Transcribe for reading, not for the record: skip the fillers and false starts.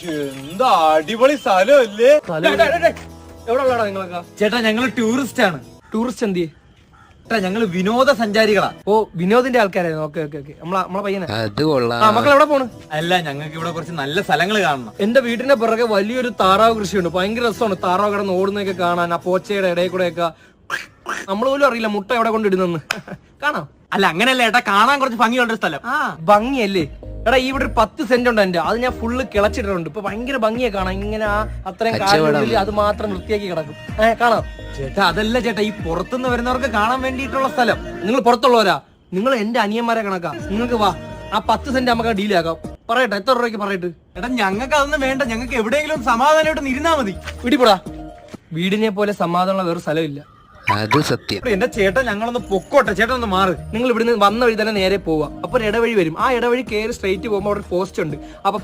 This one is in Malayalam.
എന്താ അടിപൊളി സ്ഥലമല്ലേ? എവിടെ ഉള്ളടാ നിങ്ങളൊക്കെ? ചേട്ടാ ഞങ്ങള് ടൂറിസ്റ്റ് ആണ്. ടൂറിസ്റ്റ് എന്തിയെ? ചേട്ടാ ഞങ്ങള് വിനോദസഞ്ചാരികളാ. ഓ, വിനോദിന്റെ ആൾക്കാരായിരുന്നു. Okay okay okay. നമ്മളെ പയ്യനെ. അത് കൊള്ളാം. മക്കൾ എവിടെ പോണ്? അല്ല, ഞങ്ങൾക്ക് ഇവിടെ കുറച്ച് നല്ല സ്ഥലങ്ങൾ കാണണം. എന്റെ വീടിന്റെ പുറകെ വലിയൊരു താറാവ് കൃഷിയുണ്ട്. ഭയങ്കര രസമാണ് താറാവ് കിടന്ന് ഓടുന്നൊക്കെ കാണാൻ. ആ പോച്ചയുടെ ഇടയിൽ കൂടെ ഒക്കെ നമ്മൾ പോലും അറിയില്ല മുട്ട എവിടെ കൊണ്ടിടുന്നെന്ന്. കാണാം. അല്ല അങ്ങനെയല്ല ഏട്ടാ, കാണാൻ കുറച്ച് ഭംഗിയുള്ളൊരു സ്ഥലം. ആ ഭംഗിയല്ലേ എടാ, ഇവിടെ ഒരു 10 സെന്റ് ഉണ്ട് എന്റെ. അത് ഞാൻ ഫുള്ള് കിളച്ചിട്ടുണ്ട്. ഇപ്പൊ ഭയങ്കര ഭംഗിയെ കാണാം. ഇങ്ങനെ ആ അത്രയും കാലം അത് മാത്രം വൃത്തിയാക്കി കിടക്കും. കാണാം. ചേട്ടാ അതല്ല ചേട്ടാ, ഈ പുറത്തുനിന്ന് വരുന്നവർക്ക് കാണാൻ വേണ്ടിയിട്ടുള്ള സ്ഥലം. നിങ്ങൾ പുറത്തുള്ളവരാ, നിങ്ങൾ എന്റെ അനിയന്മാരെ കണക്കാ. നിങ്ങൾക്ക് വാ, ആ 10 സെന്റ് നമുക്ക് ഡീലാക്കാം. പറയട്ടെ, എത്ര രൂപയ്ക്ക് പറയട്ടെ? ചേട്ടാ ഞങ്ങൾക്ക് അതൊന്നും വേണ്ട, ഞങ്ങൾക്ക് എവിടെയെങ്കിലും സമാധാനമായിട്ട് ഇരുന്നാ മതി. വീടിപ്പോടാ. വീടിനെ പോലെ സമാധാനമുള്ള വേറെ സ്ഥലമില്ല. അത് സത്യം. എന്റെ ചേട്ടാ ഞങ്ങളൊന്ന് പൊക്കോട്ടെ, ചേട്ടൻ ഒന്ന് മാറ്. നിങ്ങൾ ഇവിടുന്ന് വന്ന വഴി തന്നെ നേരെ പോവാ. അപ്പൊ ഒരു ഇടവഴി വരും. ആ ഇടവഴി കയറി സ്ട്രൈറ്റ് പോകുമ്പോൾ അവിടെ പോസ്റ്റ് ഉണ്ട്. അപ്പൊ